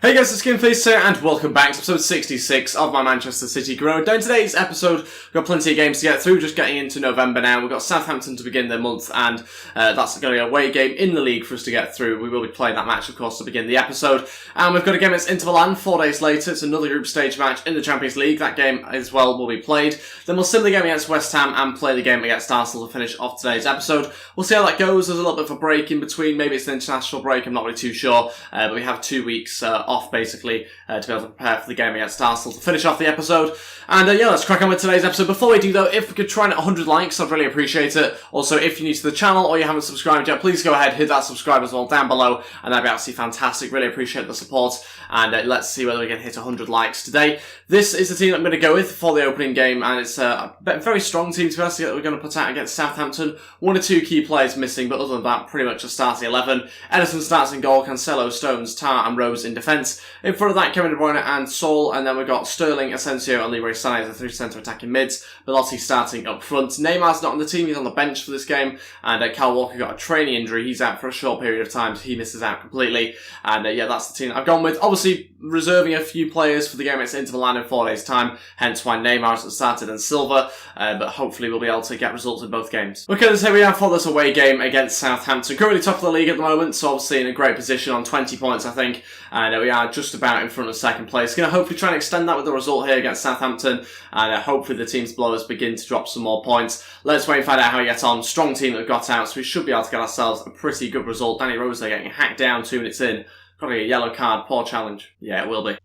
Hey guys, it's Fixture here, and welcome back to episode 66 of my Manchester City Grow. Now in today's episode, we've got plenty of games to get through, just getting into November now. We've got Southampton to begin the month, and that's going to be a away game in the league for us to get through. We will be playing that match, of course, to begin the episode. And we've got a game against Inter Milan 4 days later. It's another group stage match in the Champions League. That game as well will be played. Then we'll sim the game against West Ham and play the game against Arsenal to finish off today's episode. We'll see how that goes. There's a little bit of a break in between. Maybe it's an international break, I'm not really too sure. But we have 2 weeks off, basically, to be able to prepare for the game against Arsenal to finish off the episode. And yeah, let's crack on with today's episode. Before we do though, if we could try and hit 100 likes, I'd really appreciate it. Also, if you're new to the channel or you haven't subscribed yet, please go ahead, hit that subscribe as well down below, and that'd be absolutely fantastic. Really appreciate the support, and let's see whether we can hit 100 likes today. This is the team that I'm going to go with for the opening game, and it's a very strong team to be honest that we're going to put out against Southampton. 1 or 2 key players missing, but other than that, pretty much a starting 11. Ederson starts in goal, Cancelo, Stones, Tar and Rose in defence. In front of that, Kevin De Bruyne and Saul, and then we've got Sterling, Asensio and Leroy Sané as the 3 centre attacking mids. Belotti starting up front. Neymar's not on the team, he's on the bench for this game, and Kyle Walker got a training injury. He's out for a short period of time, so he misses out completely. And yeah, that's the team that I've gone with. Obviously, reserving a few players for the game against Inter Milan in 4 days' time, hence why Neymar hasn't started and Silva, but hopefully we'll be able to get results in both games. Okay, so here we are for this away game against Southampton. Currently top of the league at the moment, so obviously in a great position on 20 points, I think, and we are just about in front of second place. Going to hopefully try and extend that with the result here against Southampton, and hopefully the team's below us begin to drop some more points. Let's wait and find out how we get on. Strong team that we've got out, so we should be able to get ourselves a pretty good result. Danny Rose there getting hacked down 2 minutes in. Got to get a yellow card, poor challenge. Yeah, it will be.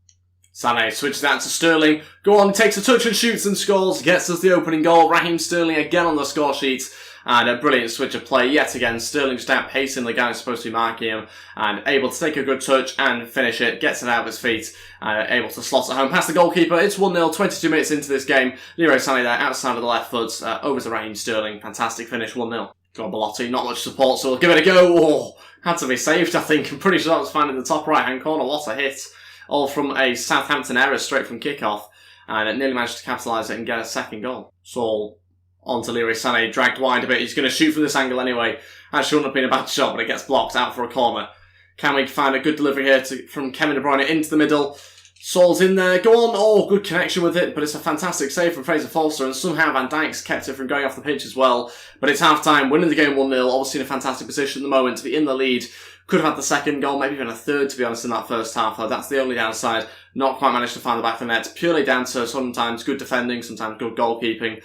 Sané switches that to Sterling. Go on, takes a touch and shoots and scores. Gets us the opening goal. Raheem Sterling again on the score sheet. And a brilliant switch of play yet again. Sterling just outpacing the guy who's supposed to be marking him. And able to take a good touch and finish it. Gets it out of his feet. And able to slot it home past the goalkeeper. It's 1-0, 22 minutes into this game. Leroy Sané there outside of the left foot. Over to Raheem Sterling. Fantastic finish, 1-0. Go on, Belotti. Not much support, so we'll give it a go. Oh, had to be saved, I think. I'm pretty sure that was found in the top right-hand corner. What a hit. All from a Southampton error straight from kickoff. And it nearly managed to capitalise it and get a second goal. Saul onto Leroy Sané, dragged wide a bit. He's going to shoot from this angle anyway. Actually wouldn't have been a bad shot, but it gets blocked out for a corner. Can we find a good delivery here from Kevin De Bruyne into the middle? Saul's in there. Go on. Oh, good connection with it, but it's a fantastic save from Fraser Forster, and somehow Van Dijk's kept it from going off the pitch as well. But it's half-time, winning the game 1-0, obviously in a fantastic position at the moment to be in the lead. Could have had the second goal, maybe even a third, to be honest, in that first half, though. That's the only downside. Not quite managed to find the back of the net. Purely down to sometimes good defending, sometimes good goalkeeping.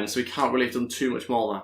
So we can't really have done too much more there.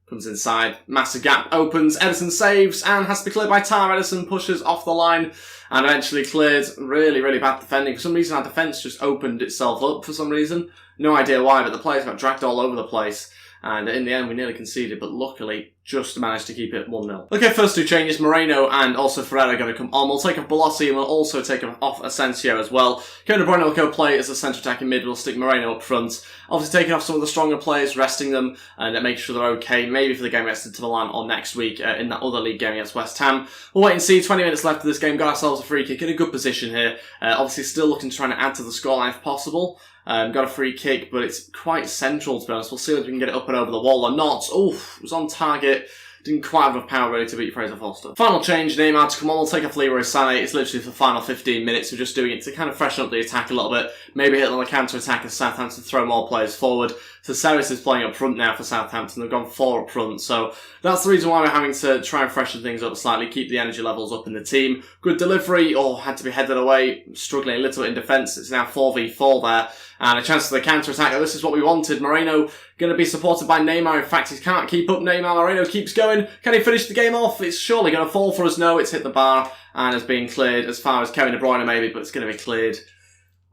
Comes inside. Massive gap opens. Ederson saves and has to be cleared by Tar. Ederson pushes off the line and eventually cleared. Really, really bad defending. For some reason, our defence just opened itself up for some reason. No idea why, but the players got dragged all over the place. And in the end, we nearly conceded, but luckily, just managed to keep it 1-0. Okay, first 2 changes. Moreno and also Ferreira are going to come on. We'll take off Belotti and we'll also take off Asensio as well. Kevin De Bruyne will go play as a centre attacking mid. We'll stick Moreno up front. Obviously taking off some of the stronger players, resting them, and making sure they're okay, maybe for the game against Inter Milan or next week in that other league game against West Ham. We'll wait and see. 20 minutes left of this game. Got ourselves a free kick in a good position here. Obviously still looking to try and add to the scoreline if possible. Got a free kick, but it's quite central, to be honest. We'll see if we can get it up and over the wall or not. Oh, it was on target. Didn't quite have enough power really to beat Fraser Forster. Final change, Neymar to come on. We'll take off Leroy Sané. It's literally for the final 15 minutes. We're just doing it to kind of freshen up the attack a little bit. Maybe hit on the counter-attack as Southampton throw more players forward. So Ceres is playing up front now for Southampton. They've gone 4 up front. So that's the reason why we're having to try and freshen things up slightly, keep the energy levels up in the team. Good delivery, had to be headed away. Struggling a little bit in defence. It's now 4v4 there. And a chance for the counter-attack. This is what we wanted. Moreno going to be supported by Neymar. In fact, he can't keep up Neymar. Moreno keeps going. Can he finish the game off? It's surely going to fall for us. No, it's hit the bar and has been cleared as far as Kevin De Bruyne maybe, but it's going to be cleared.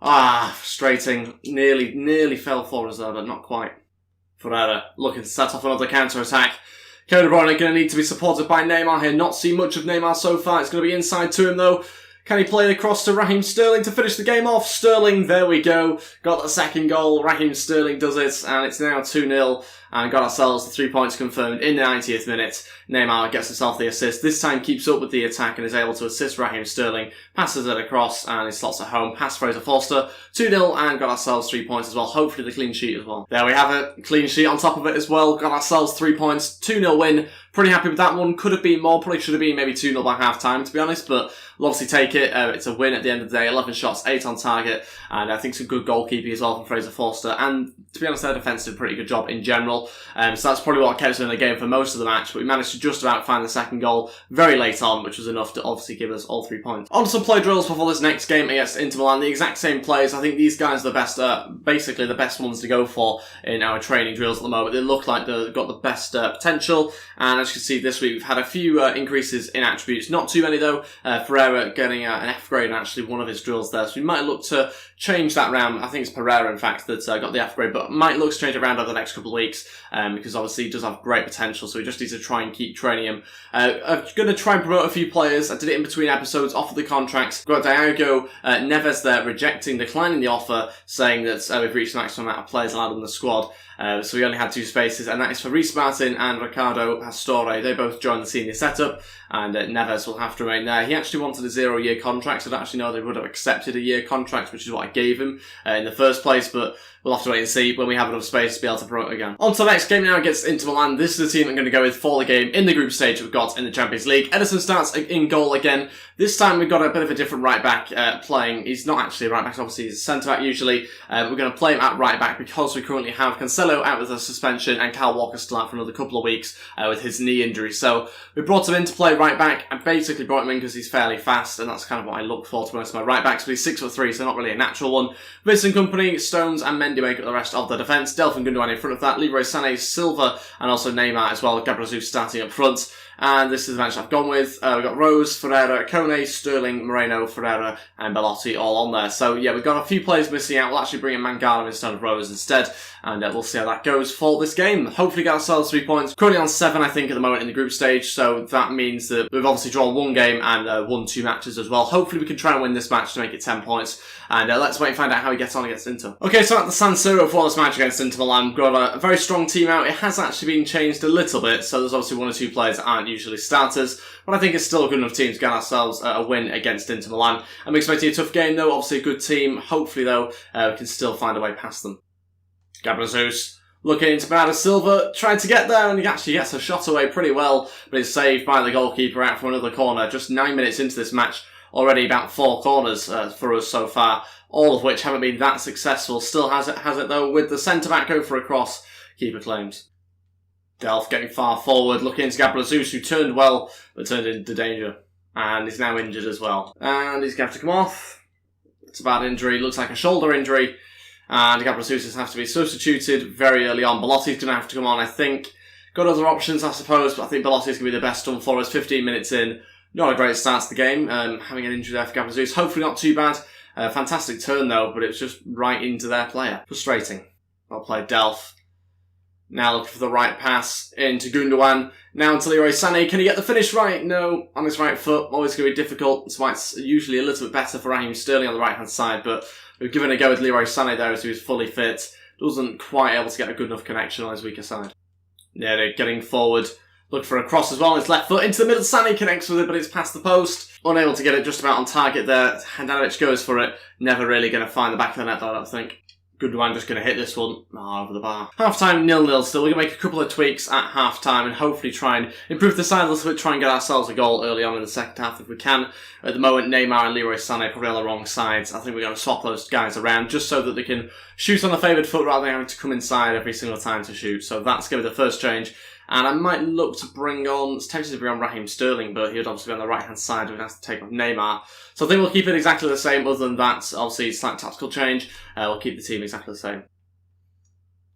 Frustrating. Nearly fell for us there, but not quite. Ferreira looking to set off another counter-attack. Kevin De Bruyne going to need to be supported by Neymar here. Not seen much of Neymar so far. It's going to be inside to him though. Can he play across to Raheem Sterling to finish the game off? Sterling, there we go. Got the second goal. Raheem Sterling does it, and it's now 2-0. and got ourselves the 3 points confirmed in the 90th minute. Neymar gets himself the assist. This time keeps up with the attack and is able to assist Raheem Sterling, passes it across and he slots it home past Fraser Forster. 2-0 and got ourselves 3 points as well. Hopefully the clean sheet as well. There we have it. Clean sheet on top of it as well. Got ourselves 3 points. 2-0 win. Pretty happy with that one. Could have been more. Probably should have been maybe 2-0 by half time, to be honest. But we'll obviously take it. It's a win at the end of the day. 11 shots, 8 on target. And I think some good goalkeeping as well from Fraser Forster. And to be honest, their defence did a pretty good job in general. So that's probably what kept us in the game for most of the match. But we managed to just about find the second goal very late on, which was enough to obviously give us all 3 points. On to some play drills before this next game against Inter Milan. The exact same players. I think these guys are the best, basically the best ones to go for in our training drills at the moment. They look like they've got the best potential. And as you can see this week, we've had a few increases in attributes. Not too many though. Ferreira getting an F grade in actually one of his drills there. So we might look to change that round. I think it's Pereira, in fact, that got the F grade, but might look to change it around over the next couple of weeks because obviously he does have great potential. So we just need to try and keep training him. I'm going to try and promote a few players. I did it in between episodes, offered the contracts. We've got Diego Neves there declining the offer, saying that we've reached the maximum amount of players allowed in the squad. So we only had 2 spaces, and that is for Reece Martin and Ricardo Pastore. They both joined the senior setup, and Neves will have to remain there. He actually wanted a 0-year contract, so I don't actually know they would have accepted a year contract, which is what I gave him in the first place, but we'll have to wait and see when we have enough space to be able to promote again. On to the next game now against Inter Milan. This is the team I'm going to go with for the game in the group stage we've got in the Champions League. Ederson starts in goal again. This time we've got a bit of a different right back playing. He's not actually a right back, obviously he's a centre back usually. We're going to play him at right back because we currently have Cancelo out with a suspension and Kyle Walker still out for another couple of weeks with his knee injury. So we brought him in to play right back. I basically brought him in because he's fairly fast, and that's kind of what I look for to be honest. My right backs, but he's 6'3", so not really a natural one. Vincent Kompany, Stones and Mendy make up the rest of the defence. Delphin Gundogan in front of that. Leroy Sané, Silva and also Neymar as well. Gabriel Jesus starting up front. And this is the match I've gone with. We've got Rose, Ferreira, Kone, Sterling, Moreno, Ferreira and Belotti all on there. So yeah, we've got a few players missing out. We'll actually bring in Mangala instead of Rose instead. And we'll see how that goes for this game. Hopefully get ourselves 3 points. Currently on 7, I think, at the moment in the group stage. So that means that we've obviously drawn 1 game and won 2 matches as well. Hopefully we can try and win this match to make it 10 points. And let's wait and find out how he gets on against Inter. Okay, so at the San Siro for this match against Inter Milan, we've got a very strong team out. It has actually been changed a little bit. So there's obviously 1 or 2 players that aren't usually starters. But I think it's still a good enough team to get ourselves a win against Inter Milan. I'm expecting a tough game though. Obviously a good team. Hopefully though, we can still find a way past them. Gabriel Jesus looking into Bernardo Silva, trying to get there, and he actually gets a shot away pretty well, but it's saved by the goalkeeper out for another corner. Just 9 minutes into this match, already about 4 corners for us so far, all of which haven't been that successful. Still has it though, with the centre-back go for a cross, keeper claims. Delph getting far forward, looking into Gabriel Jesus, who turned well, but turned into danger. And he's now injured as well. And he's going to have to come off. It's a bad injury, looks like a shoulder injury. And Gabriel Jesus has to be substituted very early on. Belotti's going to have to come on, I think. Got other options, I suppose, but I think Belotti's going to be the best done for us. 15 minutes in. Not a great start to the game. Having an injury there for Gabriel Jesus. Hopefully not too bad. Fantastic turn, though, but it was just right into their player. Frustrating. Well played, Delph. Now looking for the right pass into Gundogan. Now into Leroy Sané. Can he get the finish right? No. On his right foot. Always going to be difficult. That's why it's usually a little bit better for Raheem Sterling on the right-hand side, but we've given a go with Leroy Sané there as he was fully fit. Wasn't quite able to get a good enough connection on his weaker side. Yeah, they're getting forward. Look for a cross as well on his left foot. Into the middle. Sané connects with it, but it's past the post. Unable to get it just about on target there. Handanovic goes for it. Never really going to find the back of the net though, I don't think. Gundogan just going to hit this one. Over the bar. Half-time 0-0 still. We're going to make a couple of tweaks at half-time and hopefully try and improve the side a little bit, try and get ourselves a goal early on in the second half if we can. At the moment, Neymar and Leroy Sané probably on the wrong sides. I think we're going to swap those guys around just so that they can shoot on the favoured foot rather than having to come inside every single time to shoot. So that's going to be the first change. And I might look to bring on, it's tempted to bring on Raheem Sterling, but he would obviously be on the right-hand side, we'd have to take off Neymar. So I think we'll keep it exactly the same, other than that, obviously, slight tactical change. We'll keep the team exactly the same.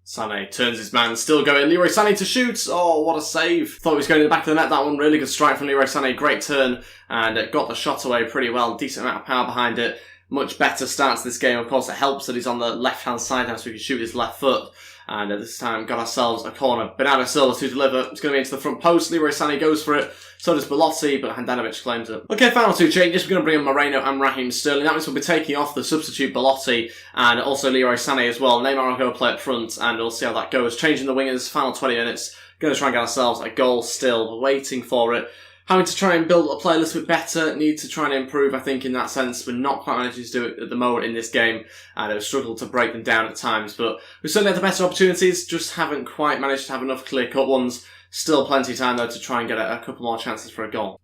Sané turns his man, still going. Leroy Sané to shoot. Oh, what a save. Thought he was going to the back of the net, that one. Really good strike from Leroy Sané. Great turn, and got the shot away pretty well. Decent amount of power behind it. Much better start to this game. Of course, it helps that he's on the left-hand side now, so he can shoot his left foot. And this time got ourselves a corner. Bernardo Silva to deliver. It's going to be into the front post. Leroy Sané goes for it. So does Belotti, but Handanovic claims it. Okay, final two changes. We're going to bring in Moreno and Raheem Sterling. That means we'll be taking off the substitute Belotti and also Leroy Sané as well. Neymar will go play up front, and we'll see how that goes. Changing the wingers, final 20 minutes. Going to try and get ourselves a goal still. We're waiting for it. Having to try and build a play a little bit better. Need to try and improve, I think, in that sense. We're not quite managing to do it at the moment in this game, and we've struggled to break them down at times. But we've certainly had the better opportunities, just haven't quite managed to have enough clear-cut ones. Still plenty of time, though, to try and get a couple more chances for a goal.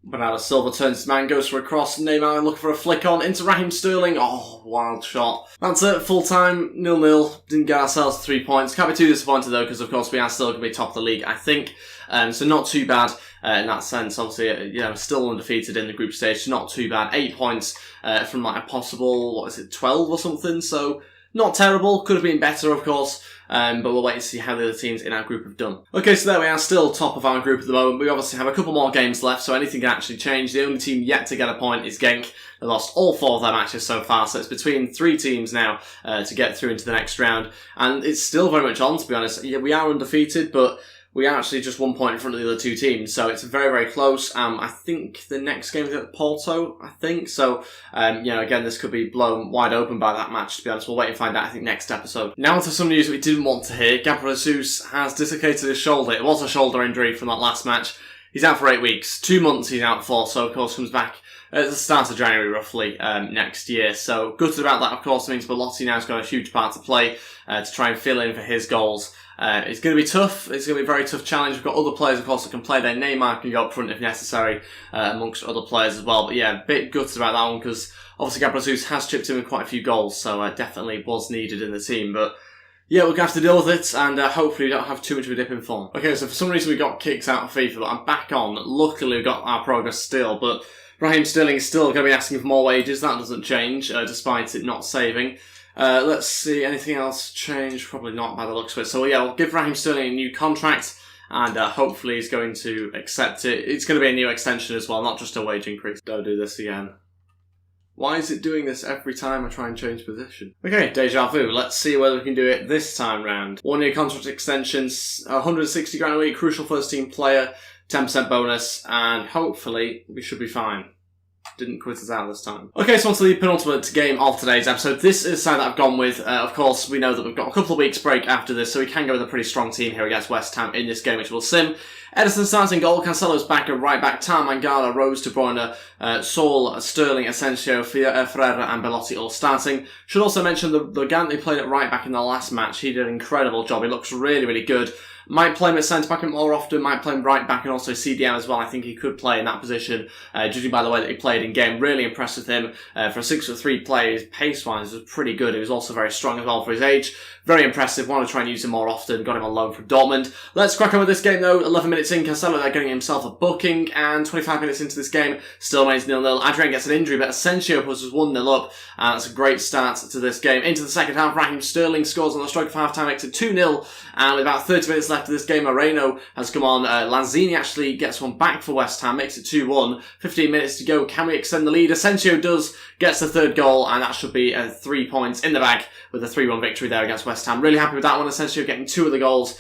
Bernardo Silva turns his man, goes for a cross. Neymar looking for a flick on into Raheem Sterling. Oh, wild shot. That's it, full time, 0-0. Didn't get ourselves 3 points. Can't be too disappointed, though, because, of course, we are still going to be top of the league, I think. So not too bad in that sense. Obviously, still undefeated in the group stage. Not too bad. 8 points from like a possible, 12 or something. So not terrible. Could have been better, of course. But we'll wait and see how the other teams in our group have done. Okay, so there we are, still top of our group at the moment. We obviously have a couple more games left, so anything can actually change. The only team yet to get a point is Genk. They lost all 4 of their matches so far, so it's between 3 teams now to get through into the next round. And it's still very much on, to be honest. Yeah, we are undefeated, but we are actually just 1 point in front of the other 2 teams, so it's very, very close. I think the next game is at Porto, I think. So, again, this could be blown wide open by that match, to be honest. We'll wait and find out, I think, next episode. Now onto some news we didn't want to hear. Gabriel Jesus has dislocated his shoulder. It was a shoulder injury from that last match. He's out for 8 weeks. 2 months he's out for, so, of course, comes back at the start of January, roughly, next year. So, gutted about that, of course. It means Belotti now has got a huge part to play to try and fill in for his goals. It's going to be tough. It's going to be a very tough challenge. We've got other players, of course, that can play there. Neymar can go up front if necessary, amongst other players as well. But yeah, a bit gutted about that one because obviously Gabriel Jesus has chipped in with quite a few goals, so definitely was needed in the team. But yeah, we're going to have to deal with it, and hopefully we don't have too much of a dip in form. Okay, so for some reason we got kicked out of FIFA, but I'm back on. Luckily we've got our progress still, but Raheem Sterling is still going to be asking for more wages. That doesn't change, despite it not saving. Let's see, anything else change? Probably not by the looks of it. So yeah, we'll give Raheem Sterling a new contract, and hopefully he's going to accept it. It's going to be a new extension as well, not just a wage increase. Don't do this again. Why is it doing this every time I try and change position? Okay, deja vu. Let's see whether we can do it this time round. 1 year contract extensions, 160 grand a week, crucial first team player, 10% bonus, and hopefully we should be fine. Didn't quit us out this time. Okay, so on to the penultimate game of today's episode. This is the side that I've gone with. Of course, we know that we've got a couple of weeks break after this, so we can go with a pretty strong team here against West Ham in this game, which we'll sim. Ederson starts in goal, Cancelo's back at right back, Tam, Mangala, Rose, De Bruyne, Saul, Sterling, Asensio, Ferreira and Belotti all starting. Should also mention the Gant they played at right back in the last match. He did an incredible job. He looks really, really good. Might play him at centre-back more often, might play him right back and also CDM as well. I think he could play in that position, judging by the way that he played in game. Really impressed with him. For a 6'3" player, pace-wise was pretty good. He was also very strong as well for his age. Very impressive. Want to try and use him more often. Got him on loan from Dortmund. Let's crack on with this game though. 11 minutes in, Cancelo there getting himself a booking, and 25 minutes into this game, still remains 0-0. Adrian gets an injury, but Asensio puts us 1-0 up, and that's a great start to this game. Into the second half, Raheem Sterling scores on the stroke of half-time, makes it 2-0, and with about 30 minutes left of this game, Moreno has come on. Lanzini actually gets one back for West Ham, makes it 2-1. 15 minutes to go. Can we extend the lead? Asensio does, gets the third goal, and that should be 3 points in the bag with a 3-1 victory there against West Ham. Really happy with that one. Asensio getting 2 of the goals,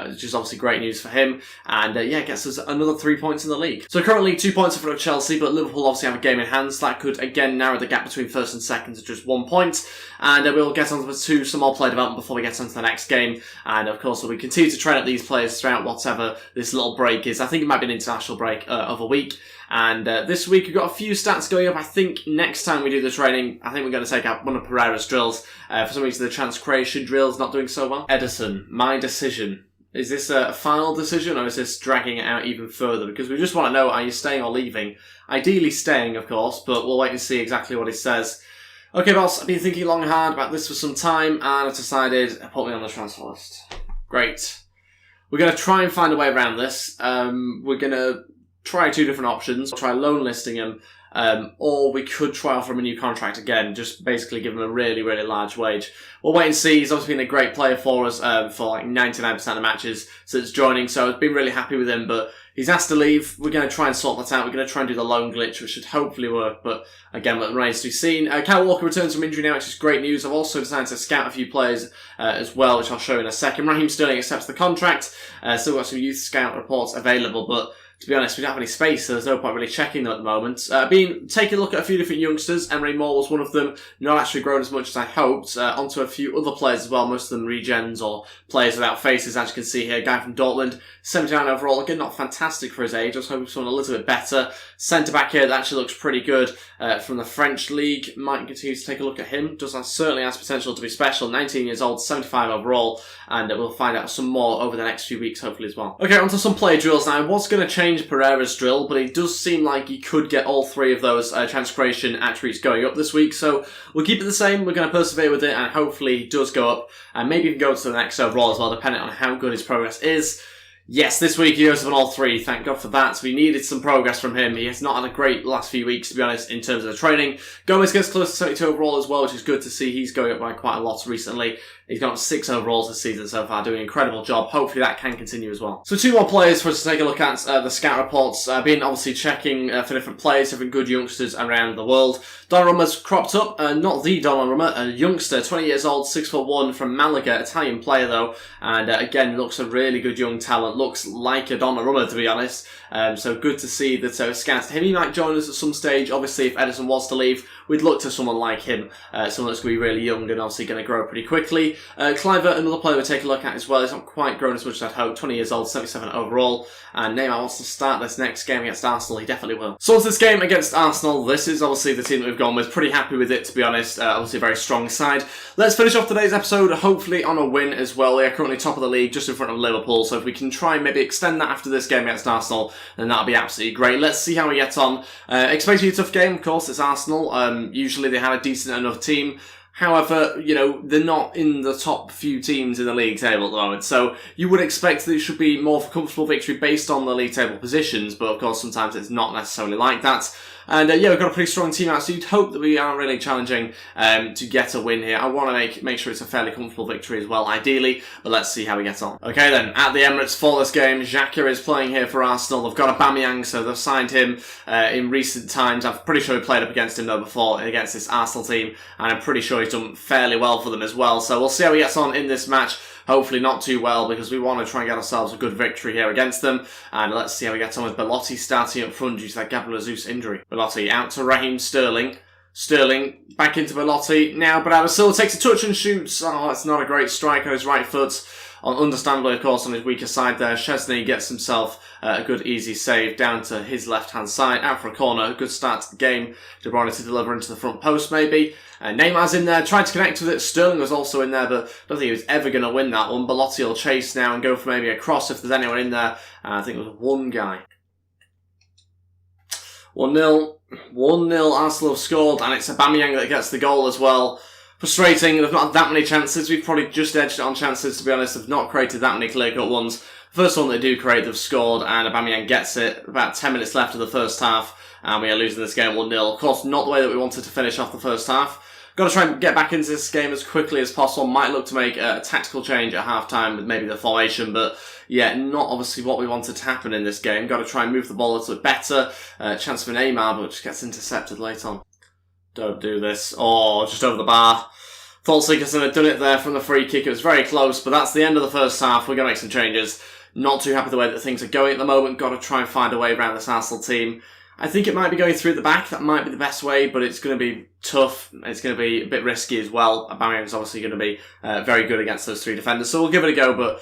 which is obviously great news for him. And gets us another 3 points in the league. So currently 2 points in front of Chelsea, but Liverpool obviously have a game in hand, so that could again narrow the gap between first and second to just 1 point. And we'll get on to some more player development before we get on to the next game. And of course, we continue to train up these players throughout whatever this little break is. I think it might be an international break of a week. And this week we've got a few stats going up. I think next time we do the training, I think we're going to take out one of Pereira's drills. For some reason the chance creation drill's not doing so well. Ederson, my decision. Is this a final decision or is this dragging it out even further? Because we just want to know, are you staying or leaving? Ideally staying, of course, but we'll wait and see exactly what he says. Okay, boss, I've been thinking long and hard about this for some time, and I've decided to put me on the transfer list. Great. We're going to try and find a way around this. We're going to try 2 different options. Try loan listing him, or we could try offer him a new contract again, just basically give him a really, really large wage. We'll wait and see. He's obviously been a great player for us for like 99% of matches since joining, so I've been really happy with him, but He's asked to leave. We're going to try and sort that out. We're going to try and do the loan glitch, which should hopefully work. But again, it remains to be seen. Kyle Walker returns from injury now, which is great news. I've also decided to scout a few players as well, which I'll show in a second. Raheem Sterling accepts the contract. Still got some youth scout reports available, but to be honest, we don't have any space, so there's no point really checking them at the moment. Taking a look at a few different youngsters. Emery Moore was one of them. Not actually grown as much as I hoped. Onto a few other players as well, most of them regens or players without faces, as you can see here. A guy from Dortmund, 79 overall. Again, not fantastic for his age. I was hoping for someone a little bit better. Centre-back here that actually looks pretty good from the French league. Might continue to take a look at him. Certainly has potential to be special. 19 years old, 75 overall. And we'll find out some more over the next few weeks, hopefully, as well. Okay, onto some play drills now. I was going to change Pereira's drill, but it does seem like he could get all three of those chance creation attributes going up this week, so we'll keep it the same. We're going to persevere with it, and hopefully he does go up, and maybe even go to the next overall as well, depending on how good his progress is. Yes, this week he goes up on all three, thank God for that. We needed some progress from him. He has not had a great last few weeks, to be honest, in terms of the training. Gomez gets close to 72 overall as well, which is good to see. He's going up by quite a lot recently. He's got 6 overalls this season so far, doing an incredible job. Hopefully that can continue as well. So 2 more players for us to take a look at, the scout reports. Been obviously checking for different players, different good youngsters around the world. Donnarumma's cropped up, not the Donnarumma, a youngster, 20 years old, 6'1", from Malaga, Italian player though. And again, looks a really good young talent. Looks like a Donnarumma, to be honest. So good to see that scouts him. He might join us at some stage. Obviously, if Ederson was to leave, we'd look to someone like him, someone that's going to be really young and obviously going to grow pretty quickly. Cliver, another player we'll take a look at as well. He's not quite grown as much as I'd hoped. 20 years old, 77 overall. And Neymar wants to start this next game against Arsenal. He definitely will. So, this game against Arsenal, this is obviously the team that we've gone with. Pretty happy with it, to be honest. Obviously a very strong side. Let's finish off today's episode, hopefully on a win as well. We are currently top of the league, just in front of Liverpool. So if we can try and maybe extend that after this game against Arsenal, then that'll be absolutely great. Let's see how we get on. Expect to be a tough game, of course. It's Arsenal. Usually they have a decent enough team. However, you know, they're not in the top few teams in the league table at the moment, so you would expect that it should be more of a comfortable victory based on the league table positions, but of course sometimes it's not necessarily like that. And yeah, we've got a pretty strong team out, so you'd hope that we are really challenging to get a win here. I want to make sure it's a fairly comfortable victory as well, ideally, but let's see how we get on. Okay then, at the Emirates for this game, Xhaka is playing here for Arsenal. They've got Aubameyang, so they've signed him in recent times. I'm pretty sure we played up against him though before, against this Arsenal team, and I'm pretty sure he's done fairly well for them as well. So we'll see how he gets on in this match. Hopefully not too well, because we want to try and get ourselves a good victory here against them. And let's see how we get on with Belotti starting up front due to that Gabriel Jesus injury. Belotti out to Raheem Sterling. Sterling back into Belotti. Now Bernardo Silva takes a touch and shoots. Oh, that's not a great strike on his right foot. Understandably, of course, on his weaker side there. Chesney gets himself a good easy save down to his left-hand side. Out for a corner. A good start to the game. De Bruyne to deliver into the front post, maybe. Neymar's in there, tried to connect with it. Sterling was also in there, but I don't think he was ever going to win that one. Belotti will chase now and go for maybe a cross if there's anyone in there. I think it was one guy. 1-0. 1-0. Arsenal have scored, and it's Aubameyang that gets the goal as well. Frustrating. They've not had that many chances. We've probably just edged it on chances, to be honest. They've not created that many clear-cut ones. The first one they do create, they've scored, and Aubameyang gets it. About 10 minutes left of the first half, and we are losing this game 1-0. Of course, not the way that we wanted to finish off the first half. Got to try and get back into this game as quickly as possible. Might look to make a tactical change at half-time with maybe the formation, but yeah, not obviously what we wanted to happen in this game. Got to try and move the ball a little bit better. Chance for Neymar, but just gets intercepted late on. Don't do this. Oh, just over the bar. Thought Sigurdsson had done it there from the free kick. It was very close, but that's the end of the first half. We're going to make some changes. Not too happy with the way that things are going at the moment. Got to try and find a way around this Arsenal team. I think it might be going through at the back. That might be the best way, but it's going to be tough. It's going to be a bit risky as well. Aubameyang's obviously going to be very good against those 3 defenders, so we'll give it a go, but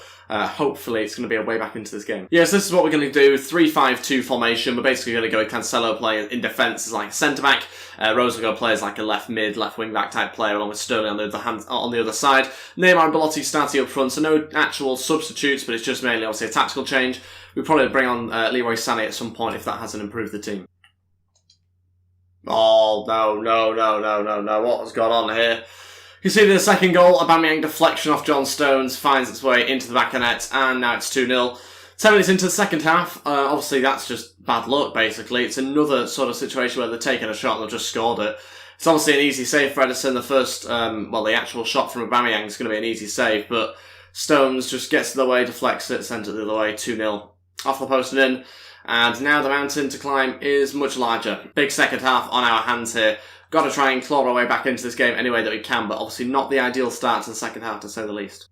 hopefully it's going to be a way back into this game. Yes, this is what we're going to do. 3-5-2 formation. We're basically going to go with Cancelo playing in defence as like a centre-back. Rose will go play as like a left mid, left wing-back type player, along with Sterling on the other side. Neymar and Belotti starting up front, so no actual substitutes, but it's just mainly obviously a tactical change. We'll probably bring on Leroy Sané at some point if that hasn't improved the team. Oh, no. What has gone on here? You see the second goal, Aubameyang deflection off John Stones, finds its way into the back of net, and now it's 2-0. 10 minutes into the second half, obviously that's just bad luck, basically. It's another sort of situation where they're taking a shot and they've just scored it. It's obviously an easy save for Ederson. The first, the actual shot from Aubameyang is going to be an easy save, but Stones just gets to the way, deflects it, sends it the other way, 2-0. Off the post and in. And now the mountain to climb is much larger. Big second half on our hands here. Got to try and claw our way back into this game any way that we can, but obviously not the ideal start to the second half, to say the least.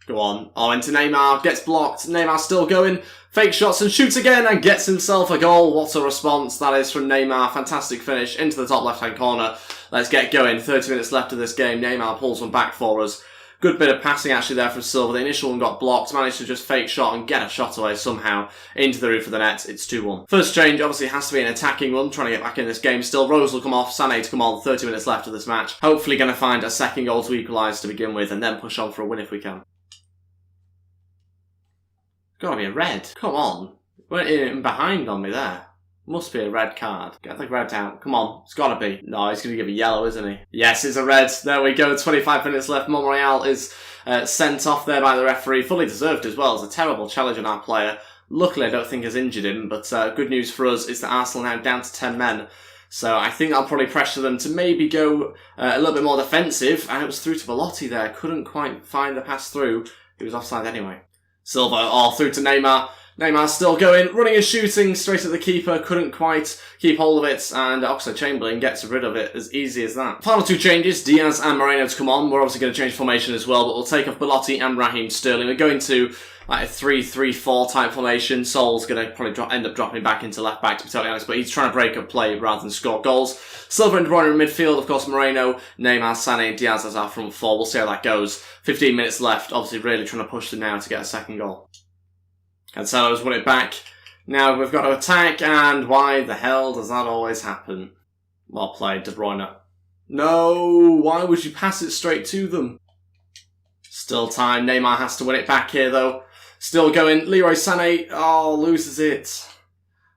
Go on. Oh, into Neymar. Gets blocked. Neymar still going. Fake shots and shoots again and gets himself a goal. What a response that is from Neymar. Fantastic finish into the top left-hand corner. Let's get going. 30 minutes left of this game. Neymar pulls one back for us. Good bit of passing actually there from Silva. The initial one got blocked. Managed to just fake shot and get a shot away somehow into the roof of the net. It's 2-1. First change obviously has to be an attacking one. Trying to get back in this game still. Rose will come off. Sané to come on. 30 minutes left of this match. Hopefully going to find a second goal to equalise to begin with and then push on for a win if we can. Gotta be a red. Come on. Went in behind on me there. Must be a red card. Get the red out. Come on. It's gotta be. No, he's gonna give a yellow, isn't he? Yes, it's a red. There we go. 25 minutes left. Monreal is sent off there by the referee. Fully deserved as well. It's a terrible challenge on our player. Luckily, I don't think has injured him, but good news for us is that Arsenal now down to 10 men. So I think I'll probably pressure them to maybe go a little bit more defensive. And it was through to Belotti there. Couldn't quite find the pass through. He was offside anyway. Silva, all through to Neymar. Neymar still going, running and shooting straight at the keeper. Couldn't quite keep hold of it, and Oxlade-Chamberlain gets rid of it as easy as that. Final two changes, Diaz and Moreno to come on. We're obviously going to change formation as well, but we'll take off Belotti and Raheem Sterling. We're going to like a 3-3-4 type formation. Sol's going to probably end up dropping back into left back, to be totally honest, but he's trying to break up play rather than score goals. Silva and De Bruyne in midfield, of course Moreno, Neymar, Sané, Diaz as our front four. We'll see how that goes. 15 minutes left, obviously really trying to push them now to get a second goal. Cancelo's won it back. Now we've got to attack, and why the hell does that always happen? Well played, De Bruyne. No, why would you pass it straight to them? Still time, Neymar has to win it back here though. Still going, Leroy Sané, oh, loses it.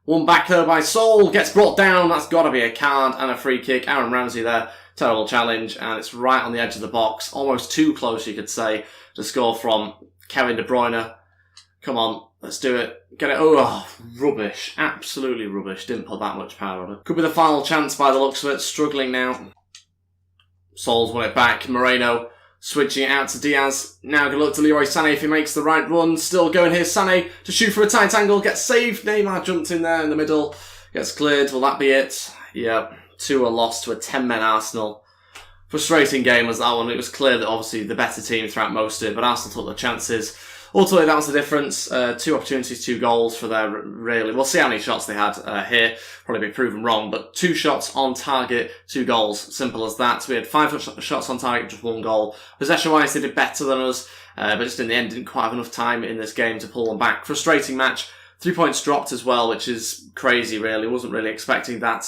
One back though by Sol, gets brought down, that's got to be a card and a free kick. Aaron Ramsey there, terrible challenge, and it's right on the edge of the box. Almost too close, you could say, to score from Kevin De Bruyne. Come on, let's do it. Get it. Oh, rubbish. Absolutely rubbish. Didn't put that much power on it. Could be the final chance by the looks of it. Struggling now. Sol's won it back. Moreno switching it out to Diaz. Now going to look to Leroy Sané if he makes the right run. Still going here. Sané to shoot for a tight angle. Gets saved. Neymar jumped in there in the middle. Gets cleared. Will that be it? Yep. 2-1 loss to a 10-men Arsenal. Frustrating game was that one. It was clear that obviously the better team throughout most of it, but Arsenal took the chances. Ultimately, that was the difference. 2 opportunities, 2 goals for their, really. We'll see how many shots they had here. Probably be proven wrong, but 2 shots on target, 2 goals. Simple as that. We had 5 shots on target, just 1 goal. Possession-wise, they did better than us, but just in the end, didn't quite have enough time in this game to pull them back. Frustrating match. 3 points dropped as well, which is crazy, really. Wasn't really expecting that,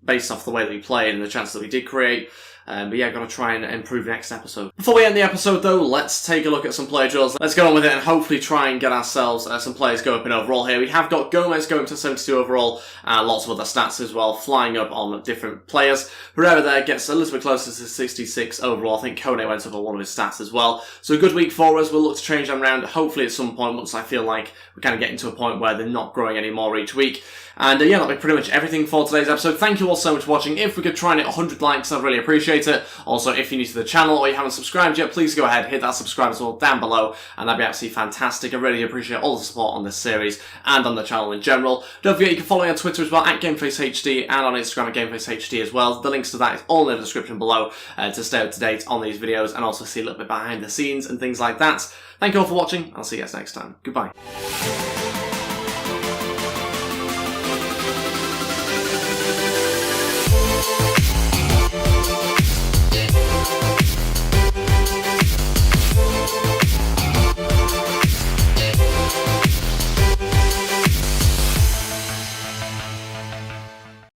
based off the way that we played and the chances that we did create. But yeah, got to try and improve next episode. Before we end the episode though, let's take a look at some player drills. Let's get on with it and hopefully try and get ourselves some players go up in overall here. We have got Gomez going to 72 overall, lots of other stats as well, flying up on different players. Pereira there gets a little bit closer to 66 overall. I think Kone went up on one of his stats as well. So a good week for us. We'll look to change them around, hopefully at some point, once I feel like we're kind of getting to a point where they're not growing anymore each week. And yeah, that'll be pretty much everything for today's episode. Thank you all so much for watching. If we could try and hit 100 likes, I'd really appreciate it. Also, if you're new to the channel or you haven't subscribed yet, please go ahead, hit that subscribe as well down below, and that'd be absolutely fantastic. I really appreciate all the support on this series and on the channel in general. Don't forget you can follow me on Twitter as well, at GamefaceHD, and on Instagram at GamefaceHD as well. The links to that is all in the description below to stay up to date on these videos and also see a little bit behind the scenes and things like that. Thank you all for watching. I'll see you guys next time. Goodbye.